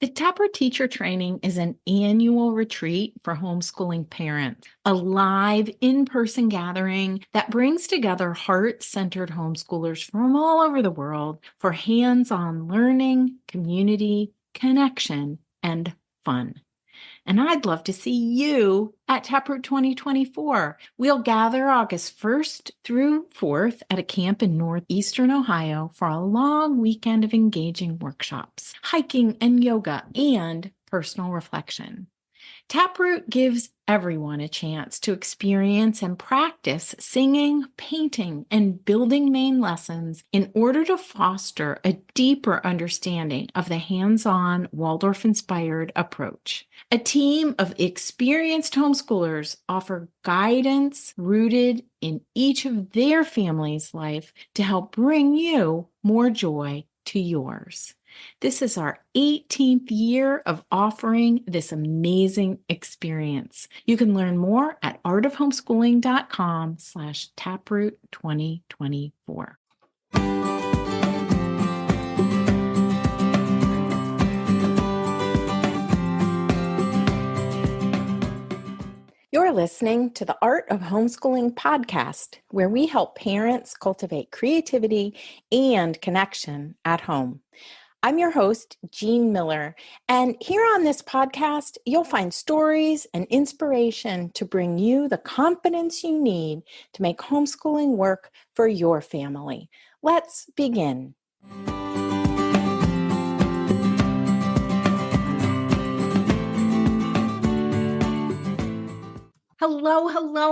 The Taproot Teacher Training is an annual retreat for homeschooling parents, a live in-person gathering that brings together heart-centered homeschoolers from all over the world for hands-on learning, community, connection, and fun. And I'd love to see you at Taproot 2024. We'll gather August 1st through 4th at a camp in northeastern Ohio for a long weekend of engaging workshops, hiking and yoga, and personal reflection. Taproot gives everyone a chance to experience and practice singing, painting, and building main lessons in order to foster a deeper understanding of the hands-on Waldorf-Inspired approach. A team of experienced homeschoolers offer guidance rooted in each of their family's life to help bring you more joy to yours. This is our 18th year of offering this amazing experience. You can learn more at artofhomeschooling.com/taproot2024. You're listening to the Art of Homeschooling podcast, where we help parents cultivate creativity and connection at home. I'm your host, Jean Miller, and here on this podcast, you'll find stories and inspiration to bring you the confidence you need to make homeschooling work for your family. Let's begin. Hello,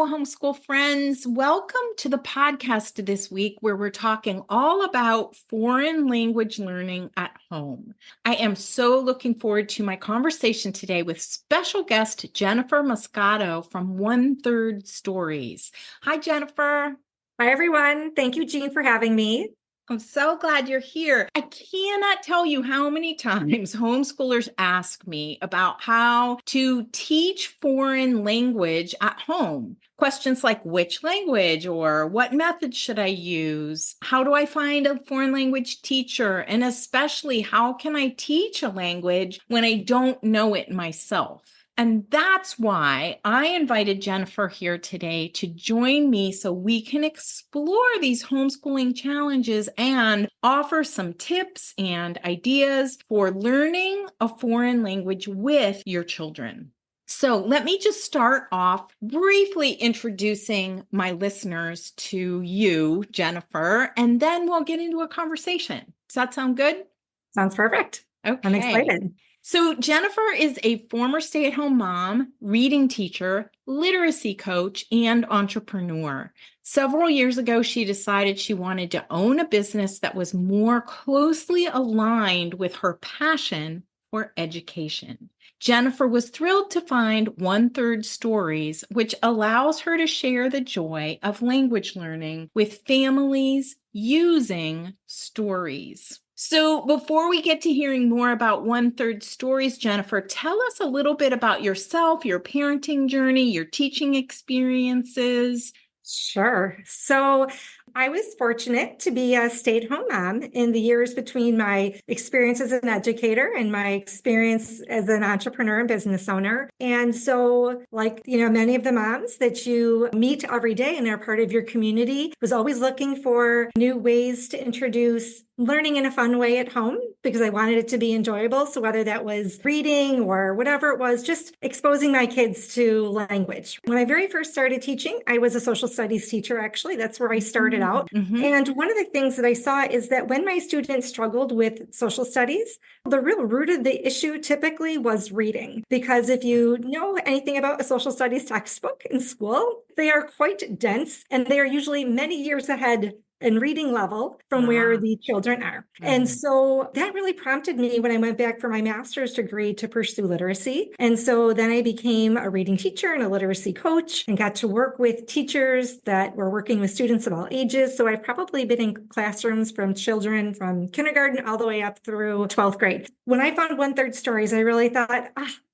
homeschool friends. Welcome to the podcast this week where we're talking all about foreign language learning at home. I am so looking forward to my conversation today with special guest Jennifer Moscato from One Third Stories. Hi, Jennifer. Hi, everyone. Thank you, Jean, for having me. I'm so glad you're here. I cannot tell you how many times homeschoolers ask me about how to teach foreign language at home. Questions like which language or what method should I use? How do I find a foreign language teacher? And especially, how can I teach a language when I don't know it myself? And that's why I invited Jennifer here today to join me so we can explore these homeschooling challenges and offer some tips and ideas for learning a foreign language with your children. So let me just start off briefly introducing my listeners to you, Jennifer, and then we'll get into a conversation. Does that sound good? Sounds perfect. Okay. I'm excited. So Jennifer is a former stay-at-home mom, reading teacher, literacy coach, and entrepreneur. Several years ago, she decided she wanted to own a business that was more closely aligned with her passion for education. Jennifer was thrilled to find One Third Stories, which allows her to share the joy of language learning with families using stories. So before we get to hearing more about One Third Stories, Jennifer, tell us a little bit about yourself, your parenting journey, your teaching experiences. Sure. So I was fortunate to be a stay-at-home mom in the years between my experience as an educator and my experience as an entrepreneur and business owner. And so, like, many of the moms that you meet every day and are part of your community, was always looking for new ways to introduce learning in a fun way at home because I wanted it to be enjoyable. So whether that was reading or whatever it was, just exposing my kids to language. When I very first started teaching, I was a social studies teacher, actually. That's where I started out. Mm-hmm. And one of the things that I saw is that when my students struggled with social studies, the real root of the issue typically was reading. Because if you know anything about a social studies textbook in school, they are quite dense and they are usually many years ahead in reading level from where the children are. And so that really prompted me when I went back for my master's degree to pursue literacy. And so then I became a reading teacher and a literacy coach and got to work with teachers that were working with students of all ages. So I've probably been in classrooms from children from kindergarten all the way up through 12th grade. When I found One Third Stories, I really thought,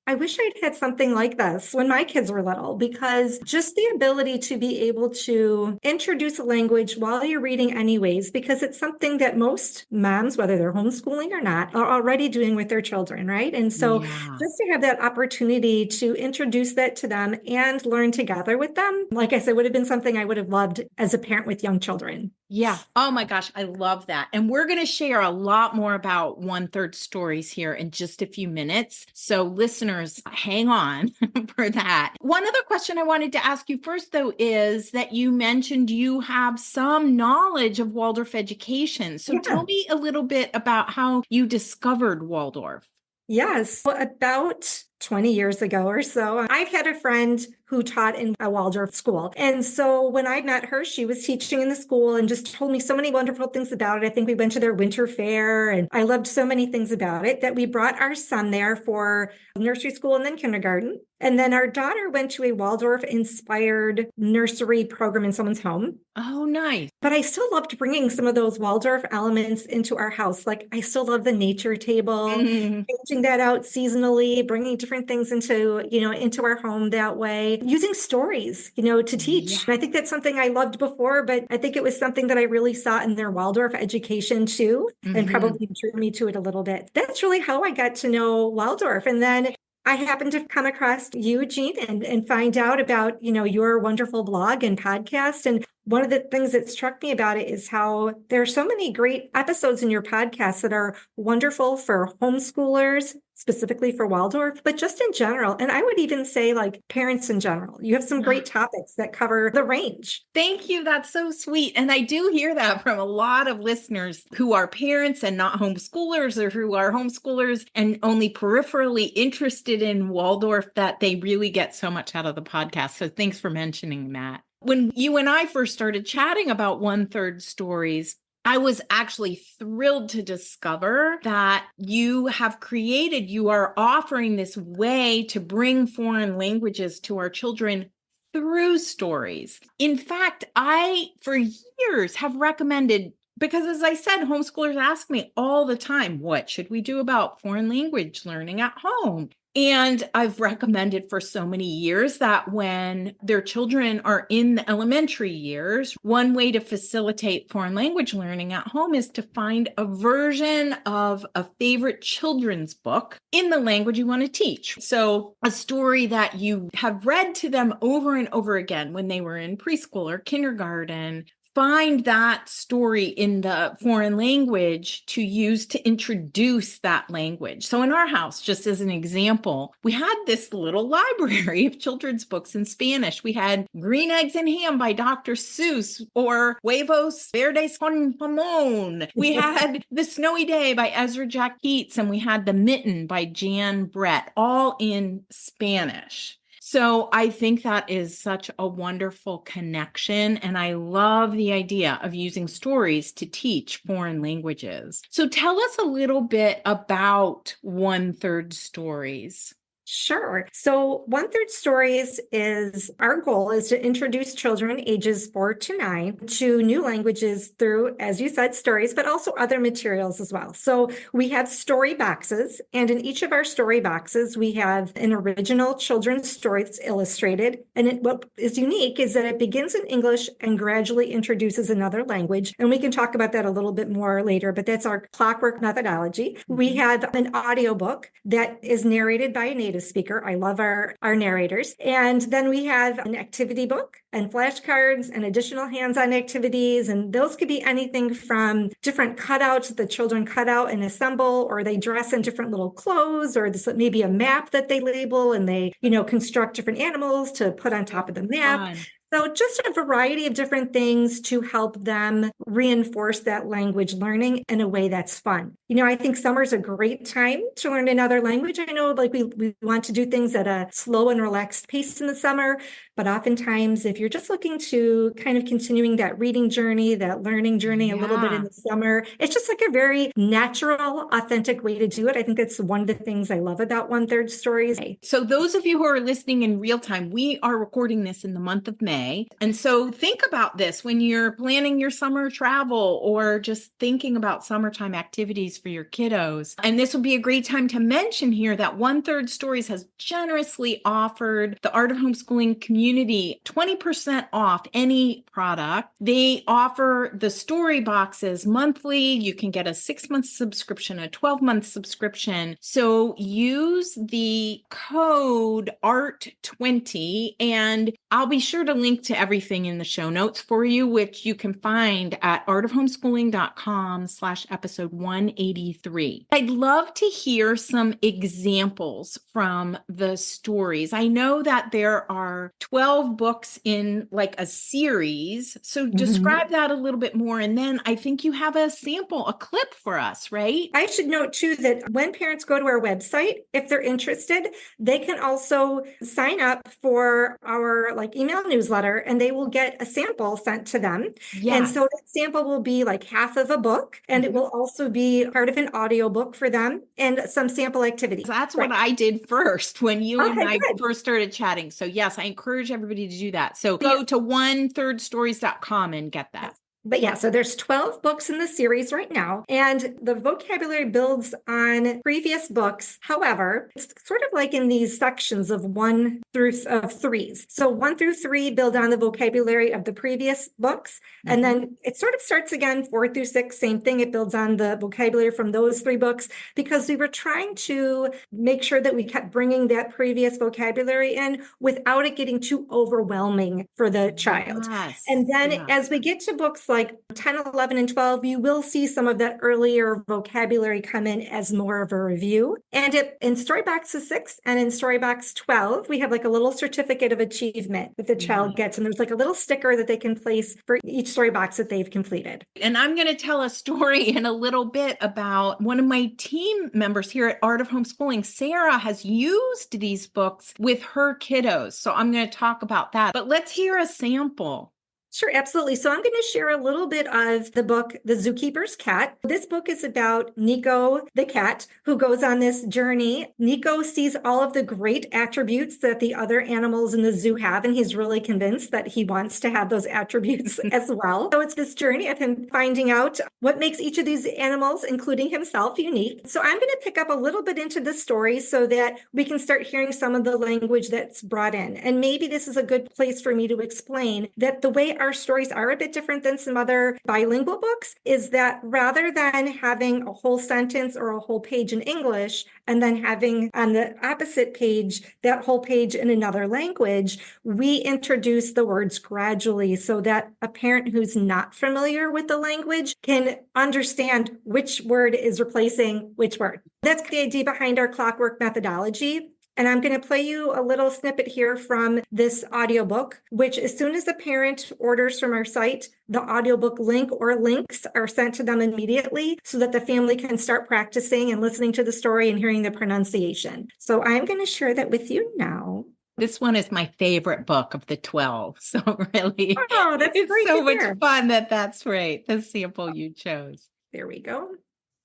I wish I'd had something like this when my kids were little, because just the ability to be able to introduce a language while you're reading anyways, because it's something that most moms, whether they're homeschooling or not, are already doing with their children, right? And so Yeah. just to have that opportunity to introduce that to them and learn together with them, like I said, would have been something I would have loved as a parent with young children. Yeah. Oh my gosh, I love that. And we're going to share a lot more about one-third stories here in just a few minutes. So listeners, hang on for that. One other question I wanted to ask you first, though, is that you mentioned you have some knowledge of Waldorf education. So tell Yeah. me a little bit about how you discovered Waldorf. Yes. Well, about 20 years ago or so, I've had a friend who taught in a Waldorf school. And so when I met her, she was teaching in the school and just told me so many wonderful things about it. I think we went to their winter fair and I loved so many things about it that we brought our son there for nursery school and then kindergarten. And then our daughter went to a Waldorf-inspired nursery program in someone's home. Oh, nice. But I still loved bringing some of those Waldorf elements into our house. Like I still love the nature table, Mm, changing that out seasonally, bringing different things into our home that way, using stories, to yeah. teach. And I think that's something I loved before, but I think it was something that I really saw in their Waldorf education too, and Mhm. probably drew me to it a little bit. That's really how I got to know Waldorf. And then I happened to come across you, Jean, and find out about, your wonderful blog and podcast. And one of the things that struck me about it is how there are so many great episodes in your podcast that are wonderful for homeschoolers, specifically for Waldorf, but just in general. And I would even say like parents in general. You have some great topics that cover the range. Thank you. That's so sweet. And I do hear that from a lot of listeners who are parents and not homeschoolers, or who are homeschoolers and only peripherally interested in Waldorf, that they really get so much out of the podcast. So thanks for mentioning that. When you and I first started chatting about one-third stories, I was actually thrilled to discover that you are offering this way to bring foreign languages to our children through stories. In fact, I, for years, have recommended, because as I said, homeschoolers ask me all the time, what should we do about foreign language learning at home? And I've recommended for so many years that when their children are in the elementary years, one way to facilitate foreign language learning at home is to find a version of a favorite children's book in the language you want to teach. So a story that you have read to them over and over again when they were in preschool or kindergarten, find that story in the foreign language to use to introduce that language. So in our house, just as an example, we had this little library of children's books in Spanish. We had Green Eggs and Ham by Dr. Seuss, or Huevos Verdes con Jamón. We had The Snowy Day by Ezra Jack Keats, and we had The Mitten by Jan Brett, all in Spanish. So I think that is such a wonderful connection. And I love the idea of using stories to teach foreign languages. So tell us a little bit about one-third stories. Sure. So one-third stories is our goal is to introduce children ages 4 to 9 to new languages through, as you said, stories, but also other materials as well. So we have story boxes, and in each of our story boxes, we have an original children's story that's illustrated. And what is unique is that it begins in English and gradually introduces another language. And we can talk about that a little bit more later, but that's our clockwork methodology. We have an audiobook that is narrated by a native speaker. I love our narrators. And then we have an activity book and flashcards and additional hands-on activities. And those could be anything from different cutouts that the children cut out and assemble, or they dress in different little clothes, or this maybe a map that they label and they, construct different animals to put on top of the map. Fun. So just a variety of different things to help them reinforce that language learning in a way that's fun. I think summer is a great time to learn another language. I know like we want to do things at a slow and relaxed pace in the summer, but oftentimes if you're just looking to kind of continuing that reading journey, that learning journey a little bit in Yeah. the summer, it's just like a very natural, authentic way to do it. I think that's one of the things I love about one-third stories. So those of you who are listening in real time, we are recording this in the month of May. May. And so think about this when you're planning your summer travel or just thinking about summertime activities for your kiddos. And this would be a great time to mention here that One Third Stories has generously offered the Art of Homeschooling community 20% off any product. They offer the story boxes monthly. You can get a 6-month subscription, a 12-month subscription. So use the code ART20, and I'll be sure to link to everything in the show notes for you, which you can find at artofhomeschooling.com/episode 183. I'd love to hear some examples from the stories. I know that there are 12 books in like a series. So describe that a little bit more. And then I think you have a sample, a clip for us, right? I should note too that when parents go to our website, if they're interested, they can also sign up for our like email newsletter and they will get a sample sent to them. Yes. And so that sample will be like half of a book, and it will also be part of an audio book for them and some sample activities. That's what I did first when you and I good. first started chatting. So yes, I encourage everybody to do that. So go to onethirdstories.com and get that. Yes. But yeah, so there's 12 books in the series right now, and the vocabulary builds on previous books. However, it's sort of like in these sections of 1 through 3s. So 1 through 3 build on the vocabulary of the previous books, and then it sort of starts again 4 through 6, same thing. It builds on the vocabulary from those 3 books because we were trying to make sure that we kept bringing that previous vocabulary in without it getting too overwhelming for the child. Yes. And then as we get to books like 10, 11, and 12, you will see some of that earlier vocabulary come in as more of a review. And in Storybox 6 and in Storybox 12, we have like a little certificate of achievement that the child gets. And there's like a little sticker that they can place for each Storybox that they've completed. And I'm going to tell a story in a little bit about one of my team members here at Art of Homeschooling. Sarah has used these books with her kiddos. So I'm going to talk about that. But let's hear a sample. Sure, absolutely. So I'm going to share a little bit of the book, The Zookeeper's Cat. This book is about Nico, the cat, who goes on this journey. Nico sees all of the great attributes that the other animals in the zoo have, and he's really convinced that he wants to have those attributes as well. So it's this journey of him finding out what makes each of these animals, including himself, unique. So I'm going to pick up a little bit into the story so that we can start hearing some of the language that's brought in. And maybe this is a good place for me to explain that the way our stories are a bit different than some other bilingual books is that rather than having a whole sentence or a whole page in English and then having on the opposite page that whole page in another language, we introduce the words gradually so that a parent who's not familiar with the language can understand which word is replacing which word. That's the idea behind our clockwork methodology. And I'm going to play you a little snippet here from this audiobook, which as soon as the parent orders from our site, the audiobook link or links are sent to them immediately so that the family can start practicing and listening to the story and hearing the pronunciation. So I'm going to share that with you now. This one is my favorite book of the 12. So really, that's it's great so to hear. much fun that's right. The sample you chose. There we go.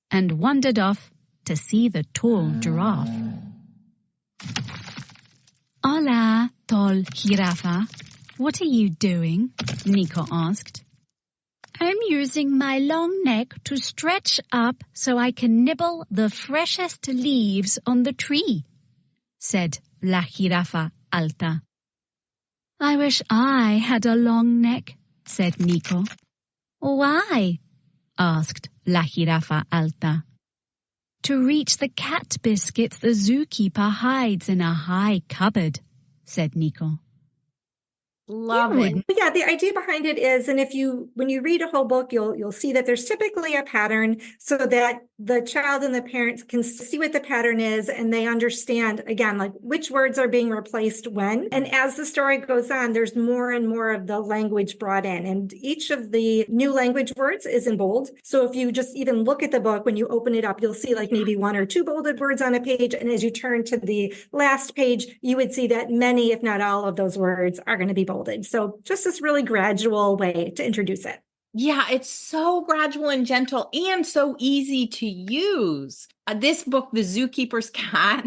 And wandered off to see the tall giraffe. Hola, tall jirafa. What are you doing? Nico asked. I'm using my long neck to stretch up so I can nibble the freshest leaves on the tree, said la jirafa alta. I wish I had a long neck, said Nico. Why? Asked la jirafa alta. To reach the cat biscuits the zookeeper hides in a high cupboard, said Nico. Love it. Yeah, the idea behind it is, and when you read a whole book, you'll see that there's typically a pattern so that the child and the parents can see what the pattern is and they understand, again, like which words are being replaced when. And as the story goes on, there's more and more of the language brought in. And each of the new language words is in bold. So if you just even look at the book, when you open it up, you'll see like maybe 1 or 2 bolded words on a page. And as you turn to the last page, you would see that many, if not all of those words are going to be bolded. So just this really gradual way to introduce it. Yeah, it's so gradual and gentle and so easy to use. This book, The Zookeeper's Cat,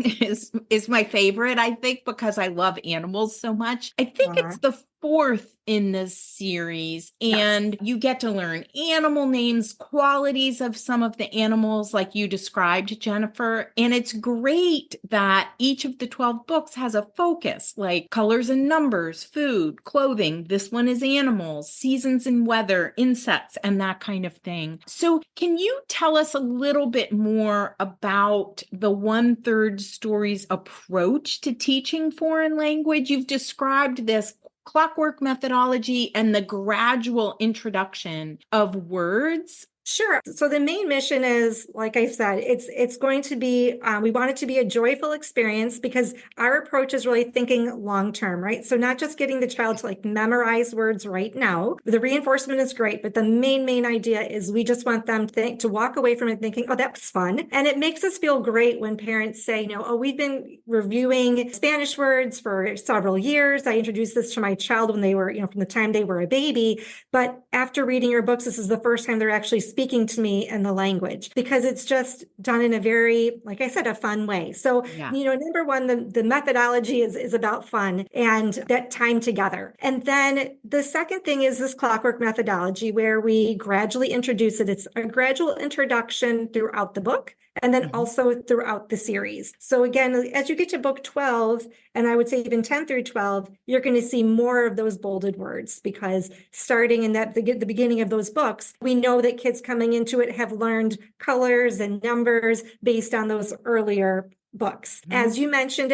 is my favorite, I think, because I love animals so much. I think it's the fourth in this series, Yes. and you get to learn animal names, qualities of some of the animals like you described, Jennifer. And it's great that each of the 12 books has a focus, like colors and numbers, food, clothing. This one is animals, seasons and weather, insects, and that kind of thing. So can you tell us a little bit more about the 1/3 stories approach to teaching foreign language? You've described this clockwork methodology and the gradual introduction of words. Sure. So the main mission is, like I said, it's going to be, we want it to be a joyful experience because our approach is really thinking long term, right? So not just getting the child to like memorize words right now. The reinforcement is great, but the main idea is we just want them to walk away from it thinking, oh, that was fun. And it makes us feel great when parents say, oh, we've been reviewing Spanish words for several years. I introduced this to my child when they were, from the time they were a baby. But after reading your books, this is the first time they're actually speaking to me in the language because it's just done in a very, like I said, a fun way. So, number one, the methodology is about fun and that time together. And then the second thing is this clockwork methodology where we gradually introduce it. It's a gradual introduction throughout the book and then also throughout the series. So again, as you get to book 12, and I would say even 10 through 12, you're going to see more of those bolded words because starting in the beginning of those books, we know that kids coming into it have learned colors and numbers based on those earlier books. As you mentioned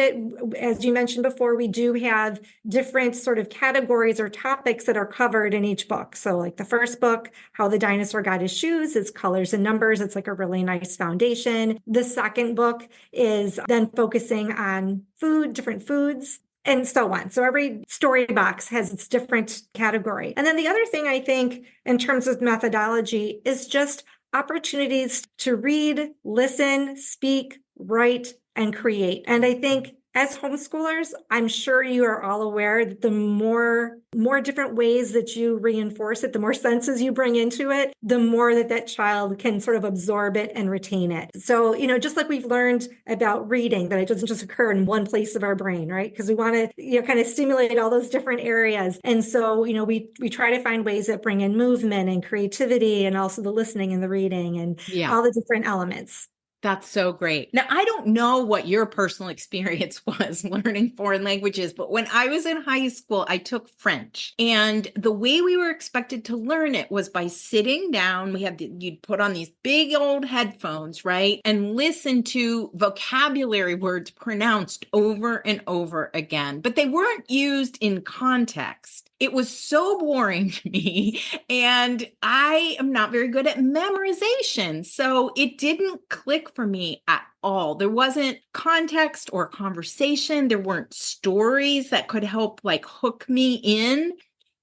before, we do have different sort of categories or topics that are covered in each book. So like the first book, How the Dinosaur Got His Shoes, is colors and numbers. It's like a really nice foundation. The second book is then focusing on food, different foods, and so on. So every story box has its different category. And then the other thing I think in terms of methodology is just opportunities to read, listen, speak, write, and create. And I think as homeschoolers, I'm sure you are all aware that the more different ways that you reinforce it, the more senses you bring into it, the more that child can sort of absorb it and retain it. So, just like we've learned about reading, that it doesn't just occur in one place of our brain, right? Because we want to, kind of stimulate all those different areas. And so, we try to find ways that bring in movement and creativity and also the listening and the reading and all the different elements. That's so great. Now, I don't know what your personal experience was learning foreign languages, but when I was in high school, I took French. And the way we were expected to learn it was by sitting down. You'd put on these big old headphones, right? And listen to vocabulary words pronounced over and over again, but they weren't used in context. It was so boring to me, and I am not very good at memorization. So it didn't click for me at all. There wasn't context or conversation. There weren't stories that could help hook me in.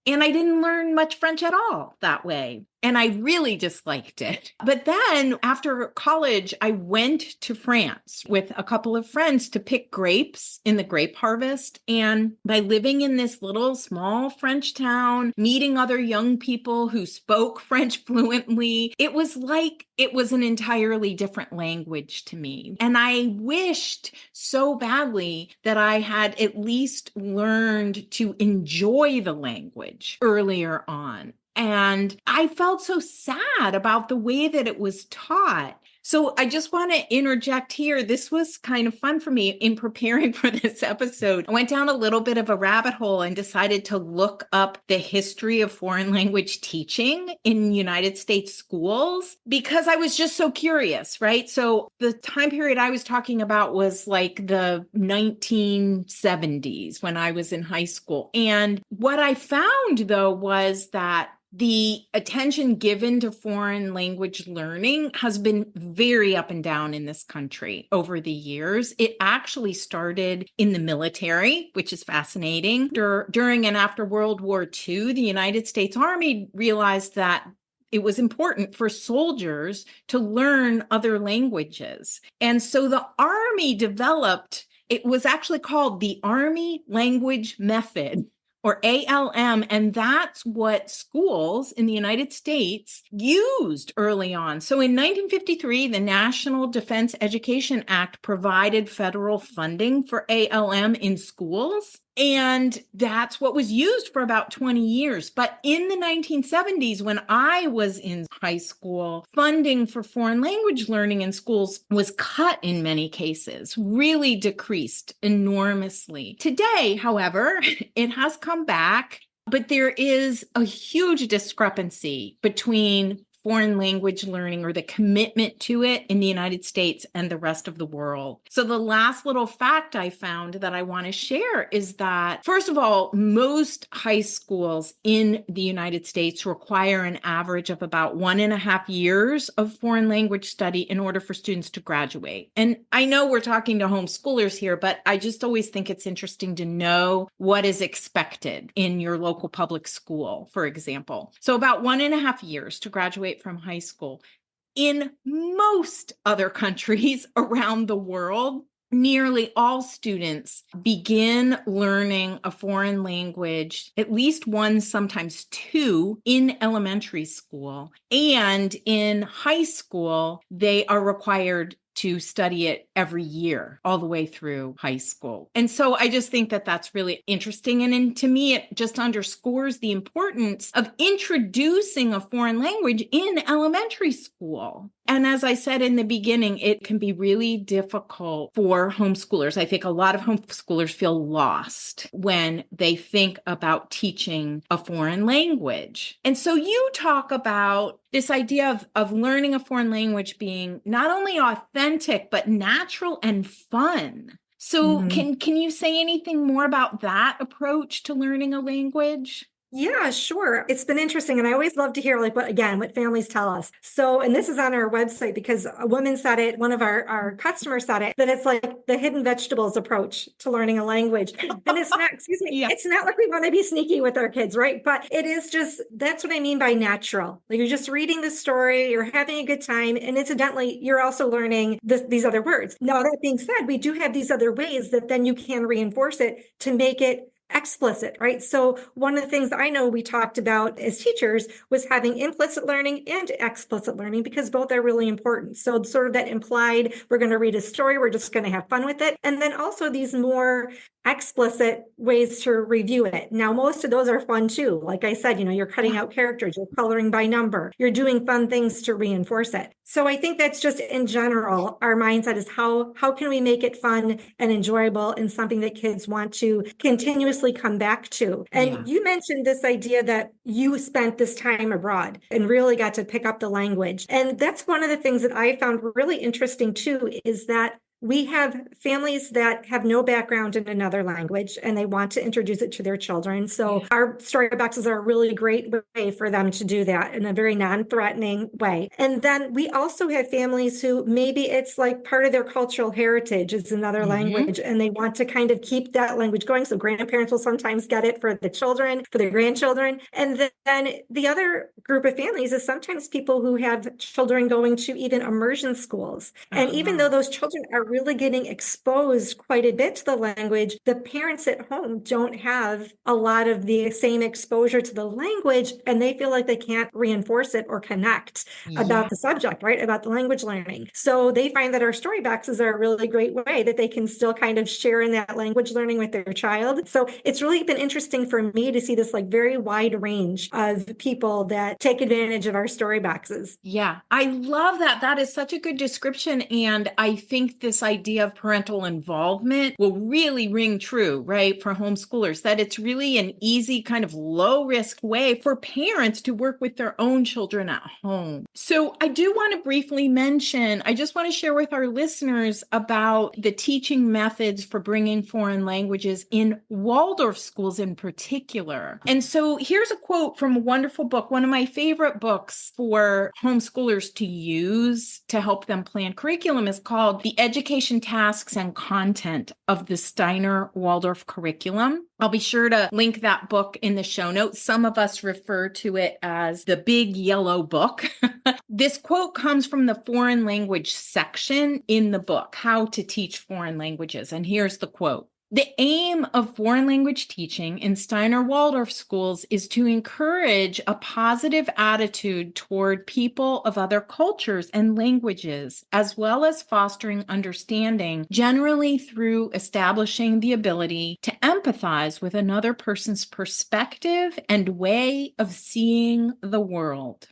And I didn't learn much French at all that way. And I really disliked it. But then after college, I went to France with a couple of friends to pick grapes in the grape harvest. And by living in this little small French town, meeting other young people who spoke French fluently, it was like it was an entirely different language to me. And I wished so badly that I had at least learned to enjoy the language earlier on. And I felt so sad about the way that it was taught. So I just want to interject here. This was kind of fun for me in preparing for this episode. I went down a little bit of a rabbit hole and decided to look up the history of foreign language teaching in United States schools because I was just so curious, right? So the time period I was talking about was like the 1970s when I was in high school. And what I found, though, was that the attention given to foreign language learning has been very up and down in this country over the years. It actually started in the military, which is fascinating. During and after World War II, the United States Army realized that it was important for soldiers to learn other languages. And so the Army developed, it was actually called the Army Language Method, or ALM, and that's what schools in the United States used early on. So in 1953, the National Defense Education Act provided federal funding for ALM in schools. And that's what was used for about 20 years. But in the 1970s, when I was in high school, funding for foreign language learning in schools was cut in many cases, really decreased enormously. Today, however, it has come back, but there is a huge discrepancy between foreign language learning or the commitment to it in the United States and the rest of the world. So the last little fact I found that I want to share is that, first of all, most high schools in the United States require an average of about 1.5 years of foreign language study in order for students to graduate. And I know we're talking to homeschoolers here, but I just always think it's interesting to know what is expected in your local public school, for example. So about 1.5 years to graduate from high school. In most other countries around the world, nearly all students begin learning a foreign language, at least one, sometimes two, in elementary school. And in high school, they are required to study it every year, all the way through high school. And so I just think that that's really interesting. And to me, it just underscores the importance of introducing a foreign language in elementary school. And as I said in the beginning, it can be really difficult for homeschoolers. I think a lot of homeschoolers feel lost when they think about teaching a foreign language. And so you talk about this idea of learning a foreign language being not only authentic, but natural and fun. So can you say anything more about that approach to learning a language? Yeah, sure. It's been interesting. And I always love to hear what families tell us. So, and this is on our website because a woman said it, one of our customers said it, that it's like the hidden vegetables approach to learning a language. And it's not, it's not like we want to be sneaky with our kids, right? But it is just, that's what I mean by natural. Like you're just reading the story, you're having a good time. And incidentally, you're also learning these other words. Now, that being said, we do have these other ways that then you can reinforce it to make it explicit, right? So one of the things I know we talked about as teachers was having implicit learning and explicit learning because both are really important. So sort of that implied, we're going to read a story, we're just going to have fun with it. And then also these more explicit ways to review it. Now, most of those are fun too. Like I said, you're cutting out characters, you're coloring by number, you're doing fun things to reinforce it. So I think that's just in general, our mindset is how can we make it fun and enjoyable and something that kids want to continuously come back to. And you mentioned this idea that you spent this time abroad and really got to pick up the language. And that's one of the things that I found really interesting too, is that we have families that have no background in another language and they want to introduce it to their children. So our story boxes are a really great way for them to do that in a very non-threatening way. And then we also have families who maybe it's like part of their cultural heritage is another language and they want to kind of keep that language going. So grandparents will sometimes get it for the children, for their grandchildren. And then the other group of families is sometimes people who have children going to even immersion schools. And even though those children are really getting exposed quite a bit to the language, the parents at home don't have a lot of the same exposure to the language, and they feel like they can't reinforce it or connect about the subject, right? About the language learning. So they find that our story boxes are a really great way that they can still kind of share in that language learning with their child. So it's really been interesting for me to see this like very wide range of people that take advantage of our story boxes. Yeah, I love that. That is such a good description. And I think this idea of parental involvement will really ring true, right, for homeschoolers, that it's really an easy kind of low risk way for parents to work with their own children at home. So I do want to briefly mention, I just want to share with our listeners about the teaching methods for bringing foreign languages in Waldorf schools in particular. And so here's a quote from a wonderful book, one of my favorite books for homeschoolers to use to help them plan curriculum is called The Education Tasks and Content of the Steiner Waldorf Curriculum. I'll be sure to link that book in the show notes. Some of us refer to it as the big yellow book. This quote comes from the foreign language section in the book, How to Teach Foreign Languages. And here's the quote. The aim of foreign language teaching in Steiner Waldorf schools is to encourage a positive attitude toward people of other cultures and languages, as well as fostering understanding, generally through establishing the ability to empathize empathize with another person's perspective and way of seeing the world.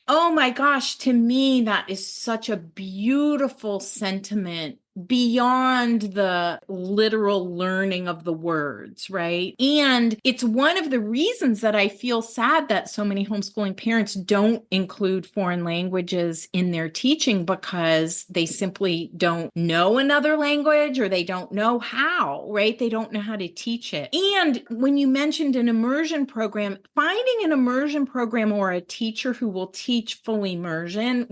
Oh my gosh, to me, that is such a beautiful sentiment beyond the literal learning of the words, right? And it's one of the reasons that I feel sad that so many homeschooling parents don't include foreign languages in their teaching because they simply don't know another language or they don't know how, right? They don't know how to teach it. And when you mentioned an immersion program, finding an immersion program or a teacher who will teach full immersion,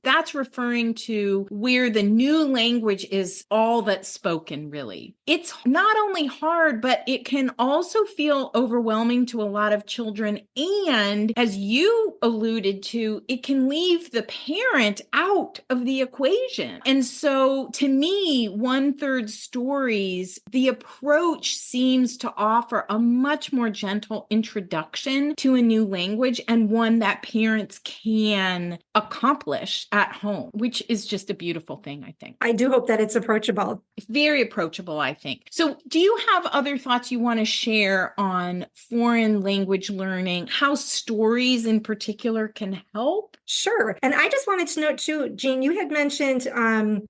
that's referring to where the new language is all that's spoken, really. It's not only hard, but it can also feel overwhelming to a lot of children. And as you alluded to, it can leave the parent out of the equation. And so to me, 1/3 stories, the approach seems to offer a much more gentle introduction to a new language and one that parents can accomplish at home, which is just a beautiful thing, I think. I do hope that it's approachable. Very approachable, I think. So do you have other thoughts you want to share on foreign language learning, how stories in particular can help? Sure. And I just wanted to note too, Jean, you had mentioned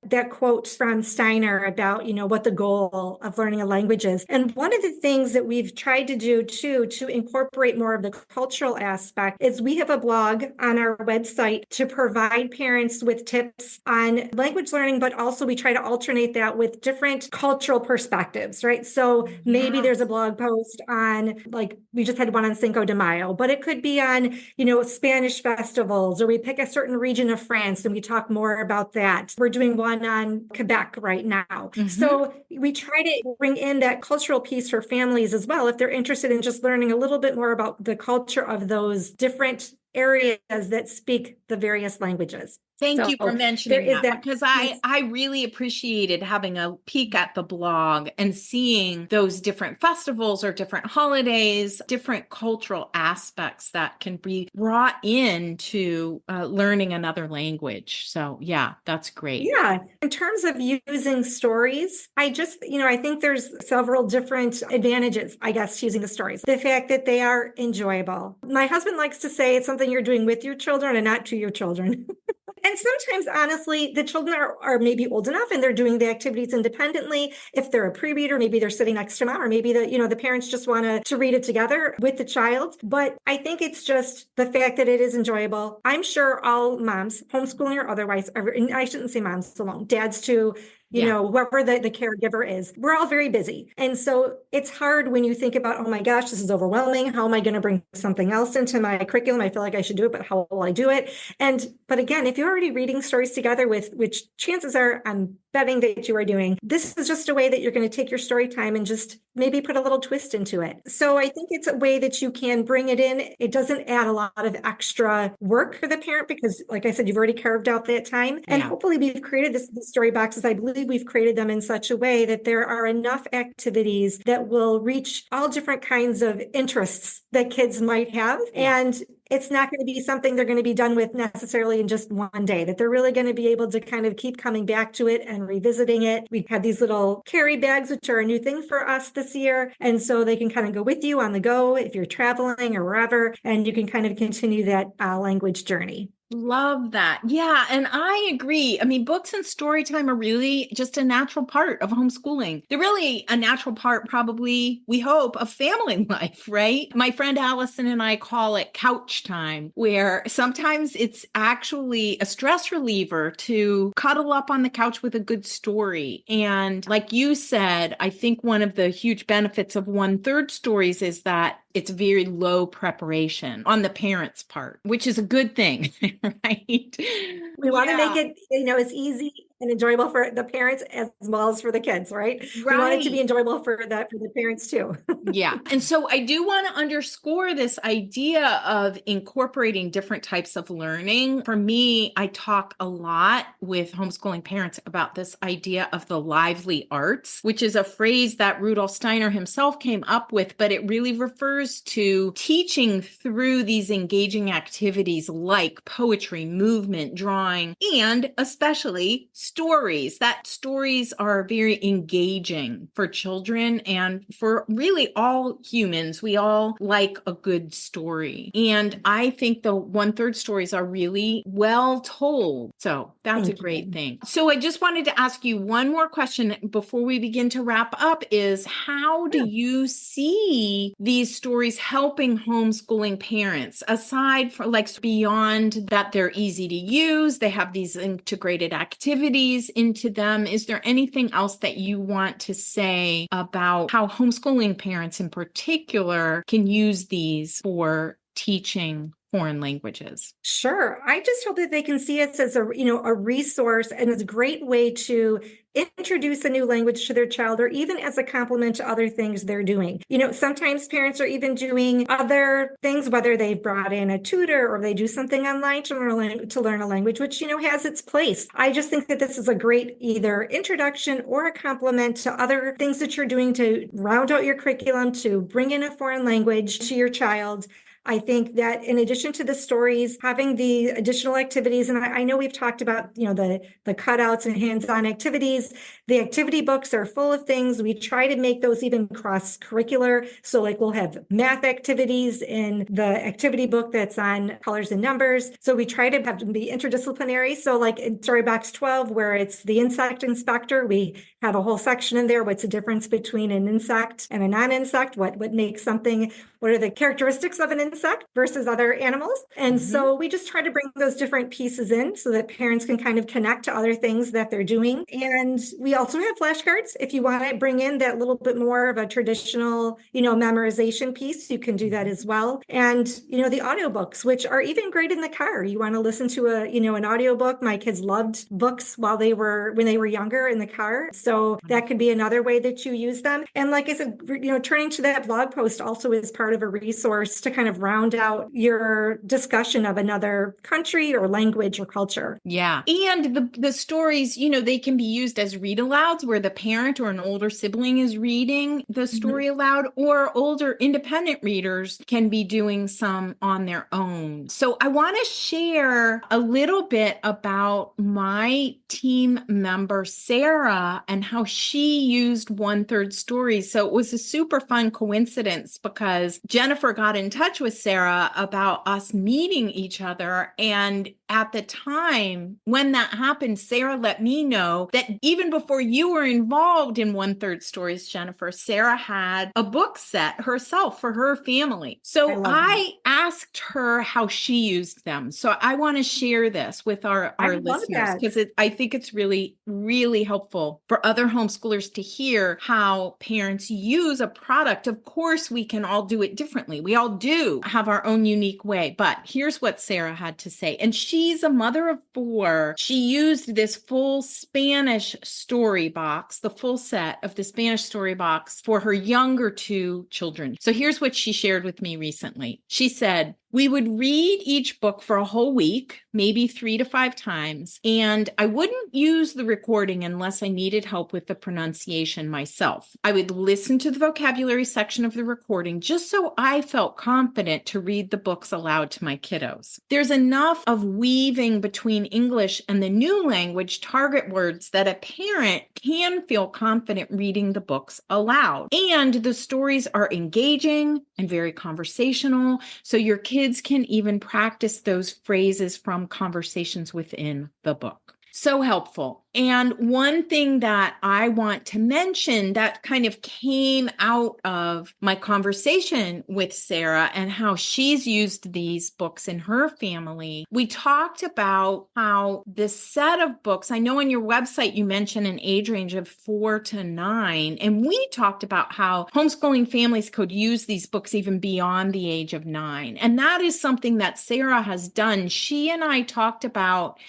that quote from Steiner about, what the goal of learning a language is. And one of the things that we've tried to do too, to incorporate more of the cultural aspect is we have a blog on our website to provide parents with tips on language learning, but also we try to alternate that with different cultural perspectives, right? So maybe there's a blog post on, like, we just had one on Cinco de Mayo, but it could be on, Spanish festivals, or we pick a certain region of France and we talk more about that. We're doing one on Quebec right now. Mm-hmm. So we try to bring in that cultural piece for families as well, if they're interested in just learning a little bit more about the culture of those different areas that speak the various languages. Thank you for mentioning that because I really appreciated having a peek at the blog and seeing those different festivals or different holidays, different cultural aspects that can be brought into learning another language. So yeah, that's great. Yeah. In terms of using stories, I think there's several different advantages, I guess, to using the stories. The fact that they are enjoyable. My husband likes to say it's something you're doing with your children and not to your children. And sometimes, honestly, the children are maybe old enough and they're doing the activities independently. If they're a pre-reader, maybe they're sitting next to mom, or maybe the parents just want to read it together with the child. But I think it's just the fact that it is enjoyable. I'm sure all moms, homeschooling or otherwise, and I shouldn't say moms alone, dads too, whoever the caregiver is, we're all very busy. And so it's hard when you think about, oh my gosh, this is overwhelming. How am I going to bring something else into my curriculum? I feel like I should do it, but how will I do it? But again, if you're already reading stories together which chances are I'm betting that you are doing, this is just a way that you're going to take your story time and just maybe put a little twist into it. So I think it's a way that you can bring it in. It doesn't add a lot of extra work for the parent because, like I said, you've already carved out that time. And hopefully we've created these story boxes. I believe we've created them in such a way that there are enough activities that will reach all different kinds of interests that kids might have. And it's not going to be something they're going to be done with necessarily in just one day, that they're really going to be able to kind of keep coming back to it and revisiting it. We have these little carry bags, which are a new thing for us this year. And so they can kind of go with you on the go if you're traveling or wherever, and you can kind of continue that language journey. Love that. Yeah. And I agree. I mean, books and story time are really just a natural part of homeschooling. They're really a natural part, probably, we hope, of family life, right? My friend Allison and I call it couch time, where sometimes it's actually a stress reliever to cuddle up on the couch with a good story. And like you said, I think one of the huge benefits of 1/3 stories is that it's very low preparation on the parents' part, which is a good thing, right? We want to make it, as easy and enjoyable for the parents as well as for the kids, right? We want it to be enjoyable for the parents too. Yeah. And so I do want to underscore this idea of incorporating different types of learning. For me, I talk a lot with homeschooling parents about this idea of the lively arts, which is a phrase that Rudolf Steiner himself came up with, but it really refers to teaching through these engaging activities like poetry, movement, drawing, and especially stories, that stories are very engaging for children and for really all humans. We all like a good story. And I think the 1/3 stories are really well told. So that's a great thing. So I just wanted to ask you one more question before we begin to wrap up is how do you see these stories helping homeschooling parents aside from like beyond that they're easy to use, they have these integrated activities into them. Is there anything else that you want to say about how homeschooling parents in particular can use these for teaching foreign languages? Sure. I just hope that they can see us as a resource and as a great way to introduce a new language to their child, or even as a complement to other things they're doing. Sometimes parents are even doing other things, whether they've brought in a tutor or they do something online to learn a language, which, has its place. I just think that this is a great either introduction or a complement to other things that you're doing to round out your curriculum, to bring in a foreign language to your child. I think that in addition to the stories, having the additional activities, and I know we've talked about, the cutouts and hands-on activities, the activity books are full of things. We try to make those even cross-curricular. So like we'll have math activities in the activity book that's on colors and numbers. So we try to have them be interdisciplinary. So like in Storybox 12, where it's the insect inspector, we have a whole section in there. What's the difference between an insect and a non-insect? What makes something, what are the characteristics of an insect versus other animals? And so we just try to bring those different pieces in so that parents can kind of connect to other things that they're doing. And we also have flashcards. If you want to bring in that little bit more of a traditional, memorization piece, you can do that as well. And, the audiobooks, which are even great in the car. You want to listen to an audiobook. My kids loved books when they were younger in the car. So that could be another way that you use them. And like I said, turning to that blog post also is part of a resource to kind of round out your discussion of another country or language or culture. Yeah. And the stories, they can be used as read alouds where the parent or an older sibling is reading the story aloud, or older independent readers can be doing some on their own. So I want to share a little bit about my team member, Sarah, and how she used 1/3 stories. So it was a super fun coincidence because Jennifer got in touch with Sarah about us meeting each other. And at the time when that happened, Sarah let me know that even before you were involved in 1/3 stories, Jennifer, Sarah had a book set herself for her family. So I asked her how she used them. So I want to share this with our listeners because I think it's really, really helpful for other homeschoolers to hear how parents use a product. Of course, we can all do it differently. We all do have our own unique way, but here's what Sarah had to say. And she's a mother of 4. She used this full Spanish story box, the full set of the Spanish story box for her younger 2 children. So here's what she shared with me recently. She said, we would read each book for a whole week, maybe 3 to 5 times, and I wouldn't use the recording unless I needed help with the pronunciation myself. I would listen to the vocabulary section of the recording just so I felt confident to read the books aloud to my kiddos. There's enough of weaving between English and the new language target words that a parent can feel confident reading the books aloud. And the stories are engaging and very conversational, so your kids can even practice those phrases from conversations within the book. So helpful. And one thing that I want to mention that kind of came out of my conversation with Sarah and how she's used these books in her family, we talked about how this set of books, I know on your website you mentioned an age range of 4 to 9, and we talked about how homeschooling families could use these books even beyond the age of 9. And that is something that Sarah has done. She and I talked about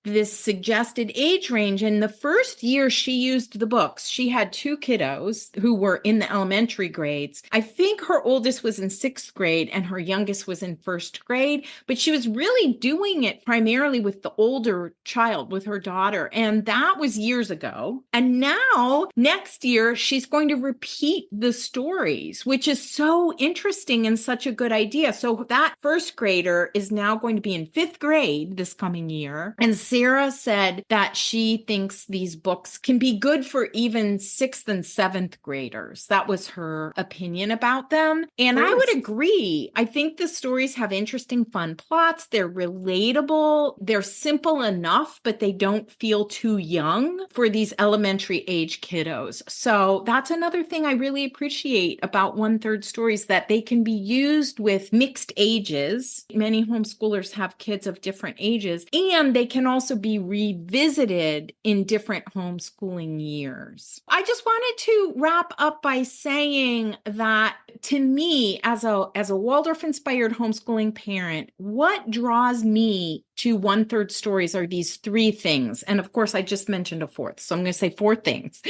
this suggested age range. And the first year she used the books, she had 2 kiddos who were in the elementary grades. I think her oldest was in 6th grade and her youngest was in 1st grade, but she was really doing it primarily with the older child, with her daughter. And that was years ago. And now next year, she's going to repeat the stories, which is so interesting and such a good idea. So that 1st grader is now going to be in 5th grade this coming year. And Sarah said that she thinks these books can be good for even 6th and 7th graders. That was her opinion about them. And Great. I would agree. I think the stories have interesting, fun plots. They're relatable. They're simple enough, but they don't feel too young for these elementary age kiddos. So that's another thing I really appreciate about 1/3 stories, that they can be used with mixed ages. Many homeschoolers have kids of different ages, and they can also be revisited in different homeschooling years. I just wanted to wrap up by saying that, to me, as a Waldorf-inspired homeschooling parent, what draws me to 1/3 stories are these 3 things. And of course, I just mentioned a 4th, so I'm going to say 4 things.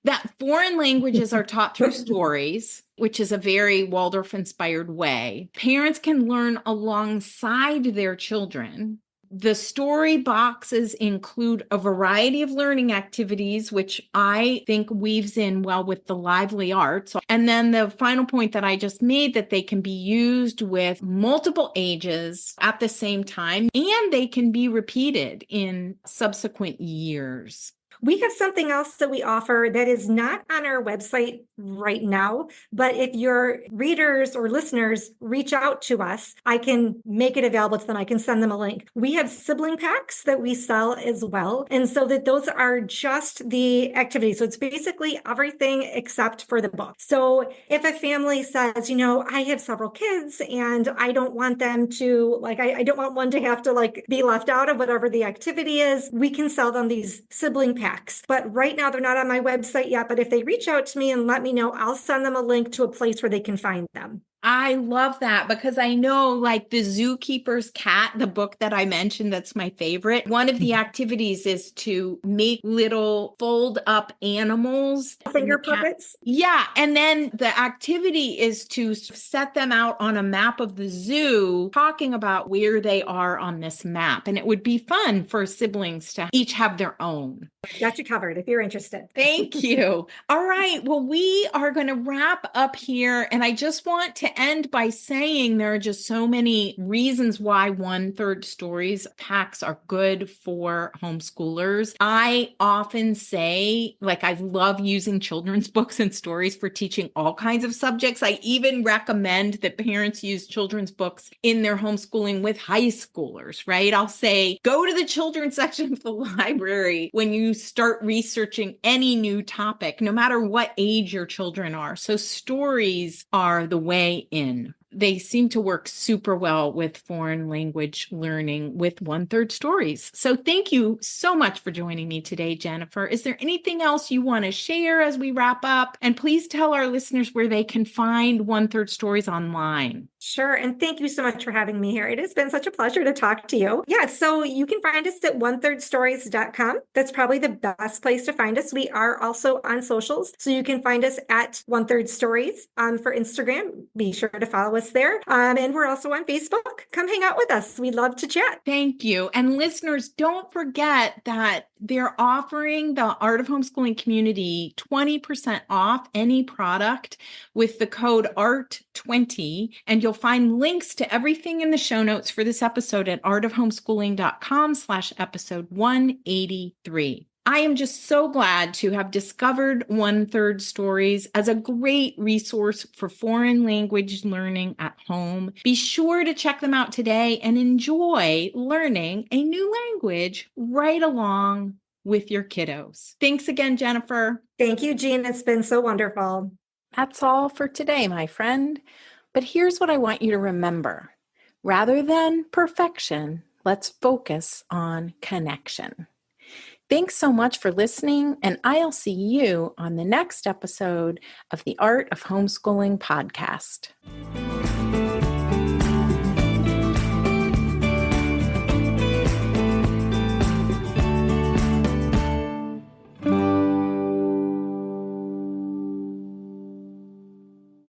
That foreign languages are taught through stories, which is a very Waldorf-inspired way. Parents can learn alongside their children. The story boxes include a variety of learning activities, which I think weaves in well with the lively arts. And then the final point that I just made, that they can be used with multiple ages at the same time, and they can be repeated in subsequent years. We have something else that we offer that is not on our website right now, but if your readers or listeners reach out to us, I can make it available to them. I can send them a link. We have sibling packs that we sell as well. And so that those are just the activities. So it's basically everything except for the book. So if a family says, I have several kids and I don't want them to, I don't want one to have to be left out of whatever the activity is, we can sell them these sibling packs. But right now they're not on my website yet. But if they reach out to me and let me know, I'll send them a link to a place where they can find them. I love that, because I know, the Zookeeper's Cat, the book that I mentioned, that's my favorite. One of the activities is to make little fold up animals. Finger puppets? Yeah. And then the activity is to set them out on a map of the zoo, talking about where they are on this map. And it would be fun for siblings to each have their own. Got you covered if you're interested. Thank you. All right. Well, we are going to wrap up here. And I just want to end by saying there are just so many reasons why 1/3 stories packs are good for homeschoolers. I often say, I love using children's books and stories for teaching all kinds of subjects. I even recommend that parents use children's books in their homeschooling with high schoolers, right? I'll say, go to the children's section of the library when you start researching any new topic, no matter what age your children are. So stories are the way in. They seem to work super well with foreign language learning with 1/3 stories. So thank you so much for joining me today, Jennifer. Is there anything else you want to share as we wrap up? And please tell our listeners where they can find 1/3 stories online. Sure. And thank you so much for having me here. It has been such a pleasure to talk to you. Yeah. So you can find us at 1/3stories.com. That's probably the best place to find us. We are also on socials. So you can find us at 1/3 stories for Instagram. Be sure to follow us there. And we're also on Facebook. Come hang out with us. We'd love to chat. Thank you. And listeners, don't forget that they're offering the Art of Homeschooling community 20% off any product with the code ART20. And you'll find links to everything in the show notes for this episode at artofhomeschooling.com/episode 183. I am just so glad to have discovered 1/3 stories as a great resource for foreign language learning at home. Be sure to check them out today and enjoy learning a new language right along with your kiddos. Thanks again, Jennifer. Thank you, Jean. It's been so wonderful. That's all for today, my friend. But here's what I want you to remember. Rather than perfection, let's focus on connection. Thanks so much for listening, and I'll see you on the next episode of the Art of Homeschooling podcast.